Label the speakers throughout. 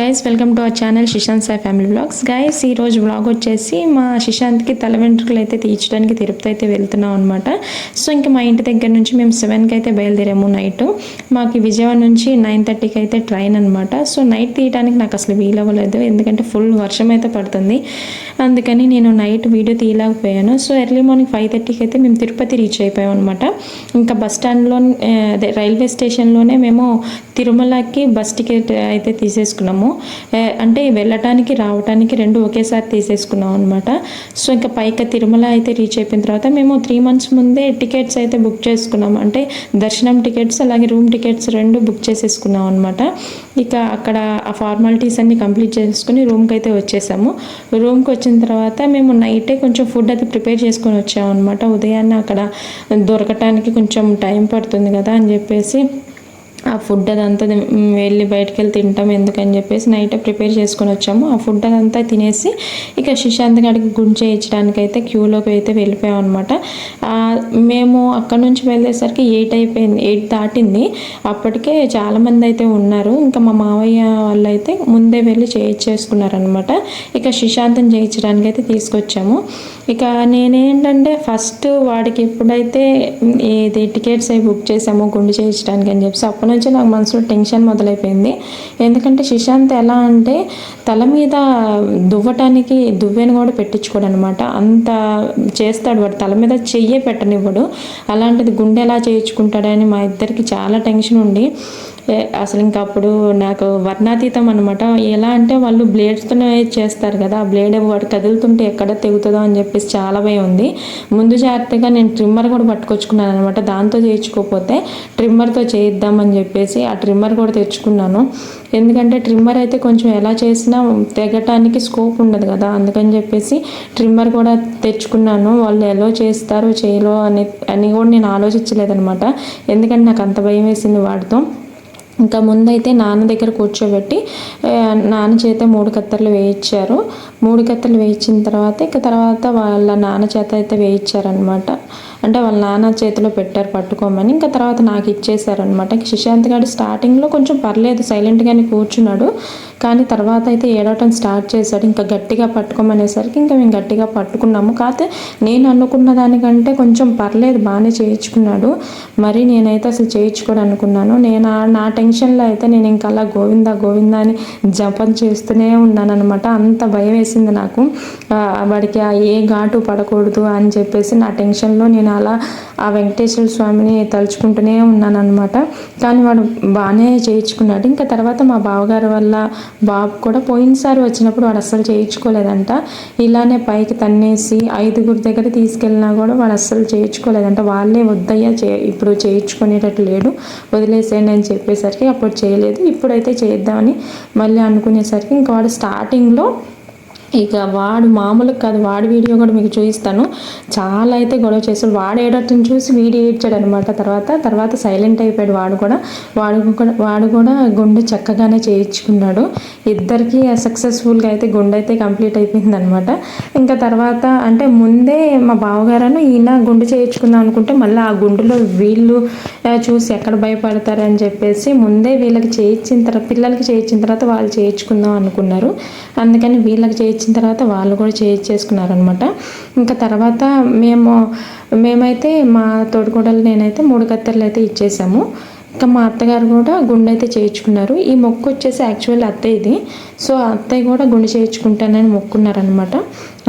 Speaker 1: Guys, welcome to our channel Shishant Sai family vlogs. Guys, ఈరోజు vlog వచ్చేసి మా శిశాంత్కి తల వెంట్రుకలు అయితే తీర్చడానికి తిరుపతి అయితే వెళ్తున్నాం అనమాట. సో ఇంకా మా ఇంటి దగ్గర నుంచి మేము 7కి అయితే బయలుదేరాము నైట్. మాకు విజయవాడ నుంచి 9:30కి అయితే ట్రైన్ అనమాట. సో నైట్ తీయడానికి నాకు అసలు వీలవ్వలేదు, ఎందుకంటే ఫుల్ వర్షం అయితే పడుతుంది. అందుకని నేను నైట్ వీడియో తీయలేకపోయాను. సో ఎర్లీ మార్నింగ్ 5:30కి అయితే మేము తిరుపతి రీచ్ అయిపోయాం అనమాట. ఇంకా బస్ స్టాండ్లో అదే రైల్వే స్టేషన్లోనే మేము తిరుమలకి బస్ టికెట్ అయితే తీసేసుకున్నాము. అంటే వెళ్ళటానికి రావడానికి రెండు ఒకేసారి తీసేసుకున్నాం అనమాట. సో ఇంకా పైకి తిరుమల అయితే రీచ్ అయిపోయిన తర్వాత మేము 3 months ముందే టికెట్స్ అయితే బుక్ చేసుకున్నాము. అంటే దర్శనం టికెట్స్ అలాగే రూమ్ టికెట్స్ రెండు బుక్ చేసేసుకున్నాం అనమాట. ఇక అక్కడ ఆ ఫార్మాలిటీస్ అన్ని కంప్లీట్ చేసుకుని రూమ్కి అయితే వచ్చేసాము. రూమ్కి వచ్చిన తర్వాత మేము నైటే కొంచెం ఫుడ్ అయితే ప్రిపేర్ చేసుకొని వచ్చాము అనమాట. ఉదయాన్నే అక్కడ దొరకటానికి కొంచెం టైం పడుతుంది కదా అని చెప్పేసి ఆ ఫుడ్ అదంతా వెళ్ళి బయటకు వెళ్ళి తింటాం ఎందుకని చెప్పేసి నైటే ప్రిపేర్ చేసుకొని వచ్చాము. ఆ ఫుడ్ అదంతా తినేసి ఇక శిశాంత్ గారికి గుండు చేయించడానికి అయితే క్యూలోకి అయితే వెళ్ళిపోయాం అనమాట. మేము అక్కడ నుంచి వెళ్ళేసరికి 8 అయిపోయింది, 8 దాటింది. అప్పటికే చాలామంది అయితే ఉన్నారు. ఇంకా మా మావయ్య వాళ్ళు అయితే ముందే వెళ్ళి చేయించేసుకున్నారనమాట. ఇక శిశాంత్ని చేయించడానికి అయితే తీసుకొచ్చాము. ఇక నేనేంటంటే ఫస్ట్ వాడికి ఎప్పుడైతే ఇది టికెట్స్ అవి బుక్ చేసామో గుండు చేయించడానికి అని చెప్పి అప్పటి నుంచి నాకు మనసులో టెన్షన్ మొదలైపోయింది. ఎందుకంటే శిశాంత్ ఎలా అంటే తల మీద దువ్వటానికి దువ్వెను కూడా పెట్టించుకోడు అనమాట. అంత చేస్తాడు, వాడు తల మీద చెయ్యే పెట్టనివ్వడు. అలాంటిది గుండె ఎలా చేయించుకుంటాడని మా ఇద్దరికి చాలా టెన్షన్ ఉండి అసలు ఇంకా అప్పుడు నాకు వర్ణాతీతం అనమాట. ఎలా అంటే వాళ్ళు బ్లేడ్స్తోనే చేస్తారు కదా, ఆ బ్లేడ్ వాడు కదులుతుంటే ఎక్కడ తెగుతుందో అని చెప్పేసి చాలా భయం ఉంది. ముందు జాగ్రత్తగా నేను ట్రిమ్మర్ కూడా పట్టుకొచ్చుకున్నాను అనమాట. దాంతో చేయించుకోకపోతే ట్రిమ్మర్తో చేయిద్దామని చెప్పేసి ఆ ట్రిమ్మర్ కూడా తెచ్చుకున్నాను. ఎందుకంటే ట్రిమ్మర్ అయితే కొంచెం ఎలా చేసినా తెగటానికి స్కోప్ ఉండదు కదా, అందుకని చెప్పేసి ట్రిమ్మర్ కూడా తెచ్చుకున్నాను. వాళ్ళు ఎలా చేస్తారో చేయలో అని కూడా నేను ఆలోచించలేదనమాట. ఎందుకంటే నాకు అంత భయం వేసింది వాడితో. ఇంకా ముందైతే నాన్న దగ్గర కూర్చోబెట్టి నాన్న చేత 3 కత్తెరలు వేయించారు. 3 కత్తెరలు వేయించిన తర్వాత తర్వాత వాళ్ళ నాన్న చేత అయితే వేయించారనమాట. అంటే వాళ్ళ నాన్న చేతిలో పెట్టారు పట్టుకోమని. ఇంకా తర్వాత నాకు ఇచ్చేసారనమాట. శిశాంత్ గారు స్టార్టింగ్లో కొంచెం పర్లేదు, సైలెంట్గానే కూర్చున్నాడు. కానీ తర్వాత అయితే ఏడవటం స్టార్ట్ చేశాడు. ఇంకా గట్టిగా పట్టుకోమనేసరికి ఇంకా మేము గట్టిగా పట్టుకున్నాము. కాకపోతే నేను అనుకున్న దానికంటే కొంచెం పర్లేదు, బాగానే చేయించుకున్నాడు. మరి నేనైతే అసలు చేయించుకోడు అనుకున్నాను. నేను నా టెన్షన్లో అయితే నేను ఇంకా అలా గోవిందా గోవిందా అని జపం చేస్తూనే ఉన్నాను అనమాట. అంత భయం వేసింది నాకు. వాడికి ఏ ఘాటు పడకూడదు అని చెప్పేసి నా టెన్షన్లో నేను అలా ఆ వెంకటేశ్వర స్వామిని తలుచుకుంటూనే ఉన్నాను అనమాట. కానీ వాడు బాగానే చేయించుకున్నాడు. ఇంకా తర్వాత మా బావగారు వల్ల బాబు కూడా పోయినసారి వచ్చినప్పుడు వాడు అస్సలు చేయించుకోలేదంట. ఇలానే పైకి తన్నేసి 5గురి దగ్గర తీసుకెళ్ళినా కూడా వాడు అస్సలు చేయించుకోలేదంట. వాళ్ళే వద్దయ్యా ఇప్పుడు చేయించుకునేటట్టు లేడు, వదిలేసేయండి అని చెప్పేసరికి అప్పుడు చేయలేదు. ఇప్పుడైతే చేద్దామని మళ్ళీ అనుకునేసరికి ఇంకా వాడు స్టార్టింగ్లో ఇక వాడు మామూలు కాదు, వాడి వీడియో కూడా మీకు చూపిస్తాను. చాలా అయితే గొడవ చేస్తాడు. వాడు ఏడటం చూసి వీడియో ఇచ్చాడు అనమాట. తర్వాత సైలెంట్ అయిపోయాడు. వాడు కూడా గుండె చక్కగానే చేయించుకున్నాడు. ఇద్దరికి సక్సెస్ఫుల్గా అయితే గుండె అయితే కంప్లీట్ అయిపోయింది అనమాట. ఇంకా తర్వాత అంటే ముందే మా బావగారను ఈయన గుండె చేయించుకుందాం అనుకుంటే మళ్ళీ ఆ గుండెలో వీళ్ళు చూసి ఎక్కడ భయపడతారని చెప్పేసి ముందే వీళ్ళకి చేయించిన తర్వాత, పిల్లలకి చేయించిన తర్వాత వాళ్ళు చేయించుకుందాం అనుకున్నారు. అందుకని వీళ్ళకి చేయించిన తర్వాత వాళ్ళు కూడా చేసుకున్నారనమాట. ఇంకా తర్వాత మేమైతే మా తోడుకోడలు నేనైతే 3 కత్తెరలు అయితే ఇచ్చేసాము. ఇంకా మా అత్తగారు కూడా గుండె అయితే చేయించుకున్నారు. ఈ మొక్కు వచ్చేసి యాక్చువల్ అత్తయ్యది. సో అత్తయ్య కూడా గుండె చేయించుకుంటానని మొక్కున్నారనమాట.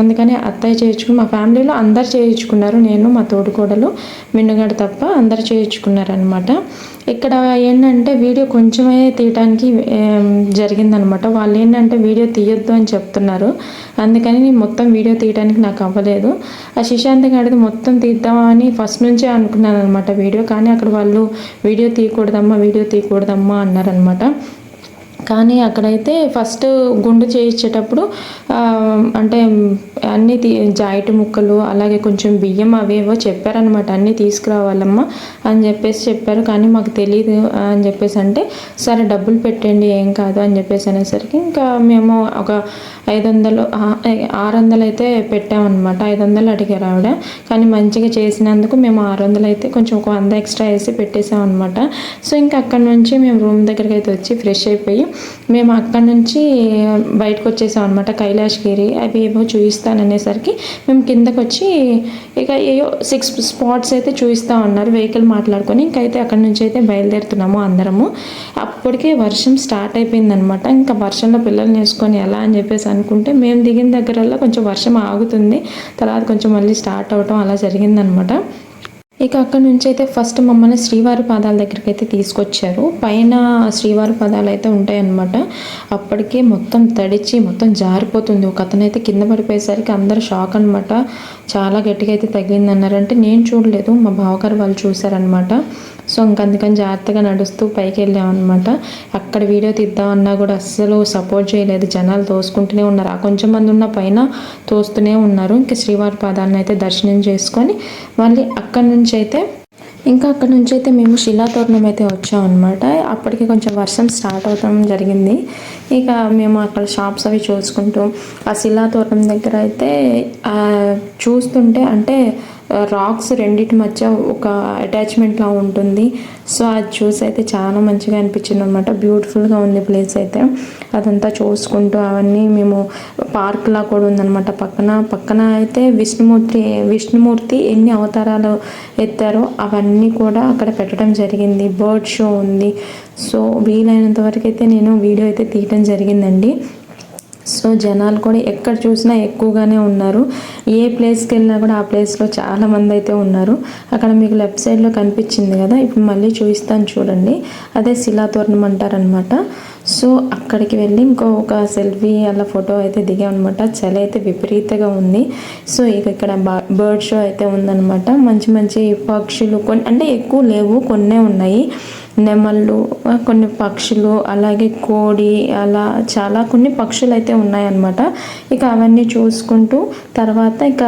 Speaker 1: అందుకని అత్తయ్య చేయించుకుని మా ఫ్యామిలీలో అందరు చేయించుకున్నారు. నేను మా తోడుకోడలు మిన్నుగాడు తప్ప అందరు చేయించుకున్నారనమాట. ఇక్కడ ఏంటంటే వీడియో కొంచెమే తీయడానికి జరిగిందనమాట. వాళ్ళు ఏంటంటే వీడియో తీయొద్దు అని చెప్తున్నారు. అందుకని నేను మొత్తం వీడియో తీయడానికి నాకు అవ్వలేదు. ఆ శిశాంత్ గారిది మొత్తం తీద్దామని ఫస్ట్ నుంచే అనుకున్నాను అనమాట వీడియో. కానీ అక్కడ వాళ్ళు వీడియో తీయకూడదమ్మా అన్నారనమాట. కానీ అక్కడైతే ఫస్ట్ గుండు చేయించేటప్పుడు అంటే అన్నీ జాయిట్ ముక్కలు అలాగే కొంచెం బియ్యం అవేవో చెప్పారనమాట. అన్నీ తీసుకురావాలమ్మా అని చెప్పారు. కానీ మాకు తెలియదు అని చెప్పేసి అంటే సరే డబ్బులు పెట్టండి ఏం కాదు అని చెప్పేసి అనేసరికి ఇంకా మేము ఒక 600 అయితే పెట్టామన్నమాట. 500 అడిగారు ఆవిడ. కానీ మంచిగా చేసినందుకు మేము 600 అయితే కొంచెం ఒక 100 ఎక్స్ట్రా వేసి పెట్టేసామన్నమాట. సో ఇంకా అక్కడ నుంచి మేము రూమ్ దగ్గరికి అయితే వచ్చి ఫ్రెష్ అయిపోయి మేము అక్కడ నుంచి బయటకు వచ్చేసాం అనమాట. కైలాష్గిరి అవి ఏవో చూపిస్తాననేసరికి మేము కిందకు వచ్చి ఇక ఏవో 6 స్పాట్స్ అయితే చూపిస్తూ ఉన్నారు వెహికల్ మాట్లాడుకొని. ఇంకైతే అక్కడ నుంచి అయితే బయలుదేరుతున్నాము అందరము. అప్పటికే వర్షం స్టార్ట్ అయిపోయిందనమాట. ఇంకా వర్షంలో పిల్లల్ని వేసుకొని ఎలా అని చెప్పేసి అనుకుంటే మేము దిగిన దగ్గరల్లో కొంచెం వర్షం ఆగుతుంది, తర్వాత కొంచెం మళ్ళీ స్టార్ట్ అవటం అలా జరిగిందనమాట. ఇక అక్కడ నుంచి అయితే ఫస్ట్ మమ్మల్ని శ్రీవారి పాదాల దగ్గరికి అయితే తీసుకొచ్చారు. పైన శ్రీవారి పాదాలు అయితే ఉంటాయన్నమాట. అప్పటికే మొత్తం తడిచి మొత్తం జారిపోతుంది. ఒక అతనైతే కింద పడిపోయేసరికి అందరూ షాక్ అనమాట. చాలా గట్టిగా అయితే తగిలింది అన్నారంటే నేను చూడలేదు, మా బావగారు వాళ్ళు చూసారనమాట. సో అందుకని జాగ్రత్తగా నడుస్తూ పైకి వెళ్ళామన్నమాట. అక్కడ వీడియో తీద్దామన్నా కూడా అస్సలు సపోర్ట్ చేయలేదు, జనాలు తోసుకుంటూనే ఉన్నారు. ఆ కొంచెం మంది ఉన్న పైన తోస్తూనే ఉన్నారు. ఇంకా శ్రీవారి పాదాలను అయితే దర్శనం చేసుకొని మళ్ళీ అక్కడి నుంచి అయితే మేము శిలాతోరణం అయితే వచ్చామన్నమాట. అప్పటికి కొంచెం వర్షం స్టార్ట్ అవడం జరిగింది. ఇక మేము అక్కడ షాప్స్ అవి చూసుకుంటూ ఆ శిలాతోరణం దగ్గర అయితే చూస్తుంటే అంటే రాక్స్ రెండింటి మధ్య ఒక అటాచ్మెంట్లా ఉంటుంది. సో అది చూసి అయితే చాలా మంచిగా అనిపించింది అనమాట. బ్యూటిఫుల్గా ఉంది ప్లేస్ అయితే. అదంతా చూసుకుంటూ అవన్నీ మేము పార్క్లా కూడా ఉందన్నమాట. పక్కన అయితే విష్ణుమూర్తి ఎన్ని అవతారాలు ఎత్తారో అవన్నీ కూడా అక్కడ పెట్టడం జరిగింది. బర్డ్ షో ఉంది. సో వీలైనంత వరకు అయితే నేను వీడియో అయితే తీయడం జరిగిందండి. సో జనాలు కూడా ఎక్కడ చూసినా ఎక్కువగానే ఉన్నారు. ఏ ప్లేస్కి వెళ్ళినా కూడా ఆ ప్లేస్లో చాలామంది అయితే ఉన్నారు. అక్కడ మీకు లెఫ్ట్ సైడ్లో కనిపించింది కదా, ఇప్పుడు మళ్ళీ చూపిస్తాను చూడండి. అదే శిలాతోరణం అంటారనమాట. సో అక్కడికి వెళ్ళి ఒక సెల్ఫీ అలా ఫోటో అయితే దిగామన్నమాట. చలి అయితే విపరీతంగా ఉంది. సో ఇక్కడ బర్డ్ షో అయితే ఉందన్నమాట. మంచి మంచి పక్షులు అంటే ఎక్కువ లేవు, కొన్నే ఉన్నాయి. నెమళ్ళు, కొన్ని పక్షులు, అలాగే కోడి, అలా చాలా కొన్ని పక్షులు అయితే ఉన్నాయన్నమాట. ఇక అవన్నీ చూసుకుంటూ తర్వాత ఇక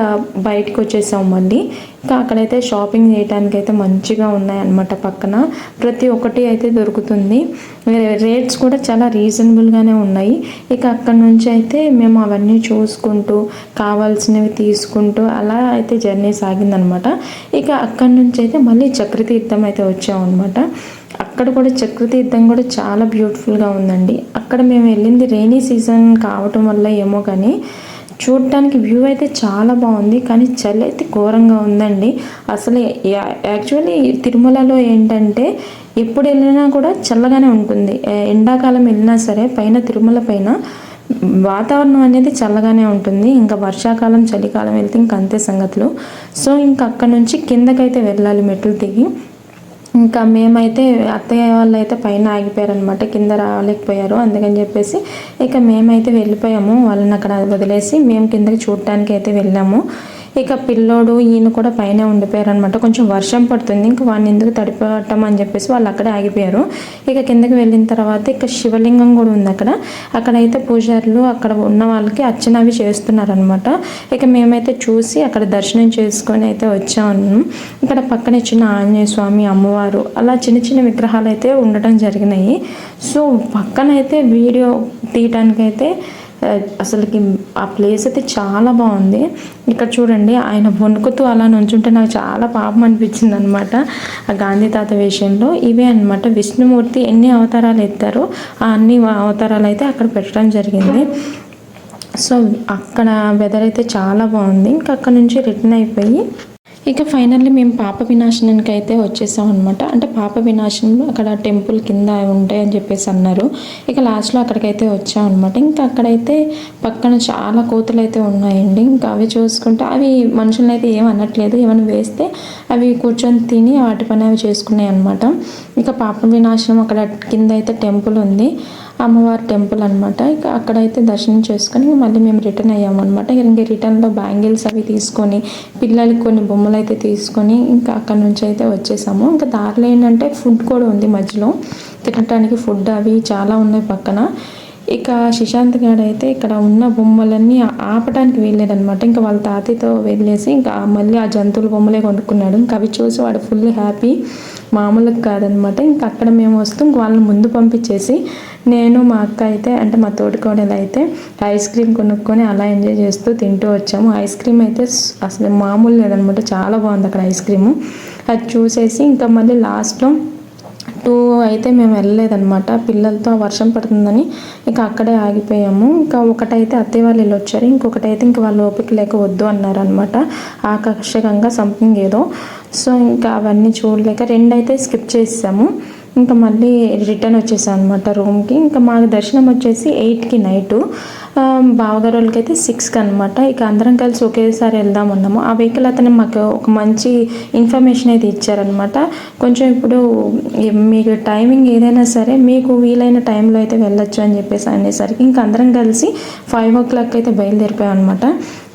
Speaker 1: బయటకు వచ్చేసాం మళ్ళీ. ఇంకా అక్కడైతే షాపింగ్ చేయడానికి అయితే మంచిగా ఉన్నాయన్నమాట. పక్కన ప్రతి ఒక్కటి అయితే దొరుకుతుంది. రేట్స్ కూడా చాలా రీజనబుల్గానే ఉన్నాయి. ఇక అక్కడ నుంచి అయితే మేము అవన్నీ చూసుకుంటూ కావాల్సినవి తీసుకుంటూ అలా అయితే జర్నీ సాగిందనమాట. ఇక అక్కడ నుంచి అయితే మళ్ళీ చక్రతీర్థం అయితే వచ్చామన్నమాట. అక్కడ కూడా చక్రతీర్థం కూడా చాలా బ్యూటిఫుల్గా ఉందండి. అక్కడ మేము వెళ్ళింది రెయినీ సీజన్ కావటం వల్ల ఏమో కానీ చూడటానికి వ్యూ అయితే చాలా బాగుంది, కానీ చలి అయితే ఘోరంగా ఉందండి. అసలు యాక్చువల్లీ తిరుమలలో ఏంటంటే ఎప్పుడు వెళ్ళినా కూడా చల్లగానే ఉంటుంది. ఎండాకాలం వెళ్ళినా సరే పైన తిరుమల పైన వాతావరణం అనేది చల్లగానే ఉంటుంది. ఇంకా వర్షాకాలం చలికాలం వెళ్తే ఇంక అంతే సంగతులు. సో ఇంకా అక్కడ నుంచి కిందకైతే వెళ్ళాలి మెట్లు దిగి. ఇంకా మేమైతే అత్తయ్య వాళ్ళు అయితే పైన ఆగిపోయారనమాట, కింద రాలేకపోయారు. అందుకని చెప్పేసి ఇక మేమైతే వెళ్ళిపోయాము. వాళ్ళని అక్కడ వదిలేసి మేము కిందకి చూడటానికి అయితే వెళ్ళాము. ఇక పిల్లోడు ఈయన కూడా పైన ఉండిపోయారు అనమాట. కొంచెం వర్షం పడుతుంది, ఇంకా వాడిని ఎందుకు తడిపటం అని చెప్పేసి వాళ్ళు అక్కడే ఆగిపోయారు. ఇక కిందకి వెళ్ళిన తర్వాత ఇక శివలింగం కూడా ఉంది అక్కడైతే పూజారులు అక్కడ ఉన్న వాళ్ళకి అర్చనవి చేస్తున్నారనమాట. ఇక మేమైతే చూసి అక్కడ దర్శనం చేసుకొని అయితే వచ్చాము. ఇక్కడ పక్కనే చిన్న ఆంజనేయ స్వామి, అమ్మవారు అలా చిన్న చిన్న విగ్రహాలు అయితే ఉండటం జరిగినాయి. సో పక్కనైతే వీడియో తీయటానికైతే అసలుకి ఆ ప్లేస్ అయితే చాలా బాగుంది. ఇక్కడ చూడండి ఆయన వణుకుతూ అలా నుంచుంటే నాకు చాలా పాపం అనిపించింది అనమాట. ఆ గాంధీ తాత విషయంలో ఇవే అనమాట. విష్ణుమూర్తి ఎన్ని అవతారాలు ఎత్తారో ఆ అన్ని అవతారాలు అయితే అక్కడ పెట్టడం జరిగింది. సో అక్కడ వెదర్ అయితే చాలా బాగుంది. ఇంకా అక్కడ నుంచి రిటర్న్ అయిపోయి ఇక ఫైనల్లీ మేము పాప వినాశనానికి అయితే వచ్చేసాం అనమాట. అంటే పాప వినాశనం అక్కడ టెంపుల్ కింద ఉంటాయి అని చెప్పేసి అన్నారు. ఇక లాస్ట్లో అక్కడికైతే వచ్చాం అనమాట. ఇంకా అక్కడైతే పక్కన చాలా కోతులు అయితే ఉన్నాయండి. ఇంకా అవి చూసుకుంటే అవి మనుషులను అయితే ఏం అనట్లేదు, ఏమైనా వేస్తే అవి కూర్చొని తిని వాటి పని అవి చేసుకున్నాయి అనమాట. ఇక పాప వినాశనం అక్కడ కింద అయితే టెంపుల్ ఉంది, అమ్మవారి టెంపుల్ అనమాట. ఇక అక్కడైతే దర్శనం చేసుకొని మళ్ళీ మేము రిటర్న్ అయ్యాము అనమాట. ఇంక రిటర్న్లో బ్యాంగిల్స్ అవి తీసుకొని పిల్లలకి కొన్ని బొమ్మలు అయితే తీసుకొని ఇంకా అక్కడ నుంచి అయితే వచ్చేసాము. ఇంకా దారిలో ఏంటంటే ఫుడ్ కూడా ఉంది మధ్యలో, తినడానికి ఫుడ్ అవి చాలా ఉన్నాయి పక్కన. ఇక శశాంత్ గారు అయితే ఇక్కడ ఉన్న బొమ్మలన్నీ ఆపడానికి వెళ్ళాడనమాట. ఇంకా వాళ్ళ తాతయ్యతో వెళ్ళేసి ఇంకా మళ్ళీ ఆ జంతువుల బొమ్మలే కొనుక్కున్నాడు. ఇంకా అవి చూసి వాడు ఫుల్ హ్యాపీ, మామూలుగా కాదనమాట. ఇంకా అక్కడ మేము వస్తూ వాళ్ళని ముందు పంపించేసి నేను మా అక్క అయితే అంటే మా తోటికోడలు అయితే ఐస్ క్రీమ్ కొనుక్కొని అలా ఎంజాయ్ చేస్తూ తింటూ వచ్చాము. ఐస్ క్రీమ్ అయితే అసలు మామూలు లేదనమాట, చాలా బాగుంది అక్కడ ఐస్ క్రీము. అది చూసేసి ఇంకా మళ్ళీ లాస్ట్లో 2 అయితే మేము వెళ్ళలేదన్నమాట పిల్లలతో, వర్షం పడుతుందని ఇక అక్కడే ఆగిపోయాము. ఇంకా ఒకటైతే అత్తయ్య వాళ్ళు ఇల్లు వచ్చారు, ఇంకొకటైతే ఇంక వాళ్ళు ఓపిక లేక వద్దు అన్నారనమాట, ఆకర్షకంగా సంథింగ్ ఏదో. సో ఇంకా అవన్నీ చూడలేక 2 అయితే స్కిప్ చేసాము. ఇంకా మళ్ళీ రిటర్న్ వచ్చేసాం అనమాట రూమ్కి. ఇంకా మాకు దర్శనం వచ్చేసి 8కి నైటు, బావగారు వాళ్ళకైతే 6కి అనమాట. ఇక అందరం కలిసి ఒకేసారి వెళ్దామన్నాము. ఆ వెహికల్ అతను మాకు ఒక మంచి ఇన్ఫర్మేషన్ అయితే ఇచ్చారనమాట. కొంచెం ఇప్పుడు మీకు టైమింగ్ ఏదైనా సరే మీకు వీలైన టైంలో అయితే వెళ్ళొచ్చు అని చెప్పేసి అనేసరికి ఇంకా అందరం కలిసి 5 o'clock అయితే బయలుదేరిపోయాం అనమాట.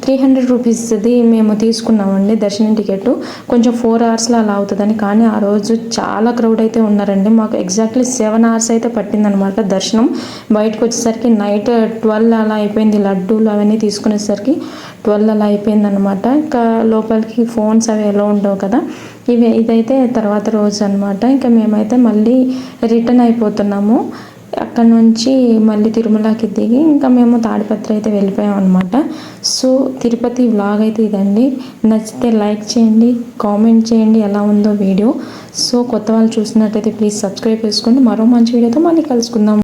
Speaker 1: 300 రూపీస్ది మేము తీసుకున్నామండి దర్శనం టికెట్. కొంచెం 4 అవర్స్లో అలా అవుతుందని, కానీ ఆ రోజు చాలా క్రౌడ్ అయితే ఉన్నారండి. మాకు ఎగ్జాక్ట్లీ 7 hours అయితే పట్టిందనమాట దర్శనం. బయటకు వచ్చేసరికి నైట్ 12 అలా అయిపోయింది. లడ్డూలు అవన్నీ తీసుకునేసరికి 12 అలా అయిపోయింది అనమాట. ఇంకా లోపలికి ఫోన్స్ అవి ఎలా ఉండవు కదా. ఇదైతే తర్వాత రోజు అనమాట. ఇంకా మేమైతే మళ్ళీ రిటర్న్ అయిపోతున్నాము. అక్కడ నుంచి మళ్ళీ తిరుమలకి దిగి ఇంకా మేము తాడిపత్రి అయితే వెళ్ళిపోయాం అనమాట. సో తిరుపతి వ్లాగ్ అయితే ఇదండి. నచ్చితే లైక్ చేయండి, కామెంట్ చేయండి ఎలా ఉందో వీడియో. సో కొత్త వాళ్ళు చూసినట్టయితే ప్లీజ్ సబ్స్క్రైబ్ చేసుకోండి. మరో మంచి వీడియోతో మళ్ళీ కలుసుకుందాం.